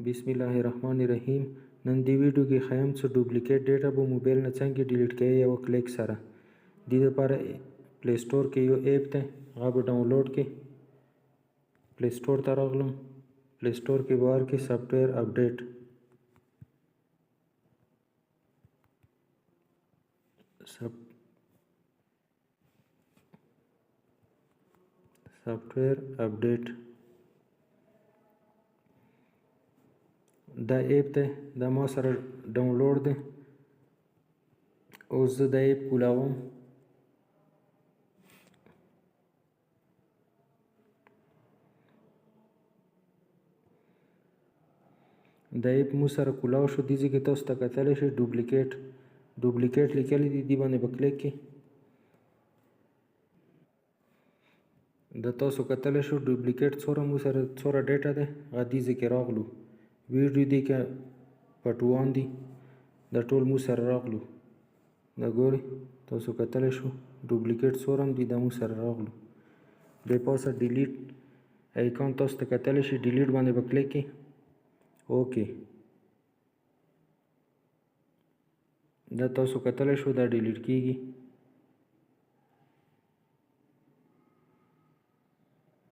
बिस्मिल्लाहिर्रहमानिर्रहीम नन دی ویډیو کې خیم څه ډوپلیکیټ ډیټا به موبایل نه څنګه ډیلیټ کوي یو کلیک سره دې لپاره پلی سٹور کې یو اپ دی هغه به ډاونلوډ کې پلی سٹور ته راغلم پلی سٹور کې به ورکړئ سافټویر اپډیټ سافټویر اپډیټ دا اپ دی دا ما سره ډاونلوډ دی اوس زه دا اپ کولاوم دا اپ مو سره کولاو شو دې ځای کې تاسو ته کتلی شئ ډوپلیکیټ لیکلی دي دې باندې به کلیک کړئ د تاسو کتلی شو ډوپلیکیټ څومره مو سره څومره ډیټا دی هغه دې ځای کې راغلو ویډیو دې کې پټوان دي دا ټول مو سره راغلو دا ګورئ تاسو کتلی شو ډوپلیکیټ څومره هم دي دا مو سره راغلو بیا پاسه ډیلیټ ایکان تاسو ته کتلی شي ډیلیټ باندې به کلیک کړئ اوکې دا تاسو کتلی شو دا ډیلیټ کیږي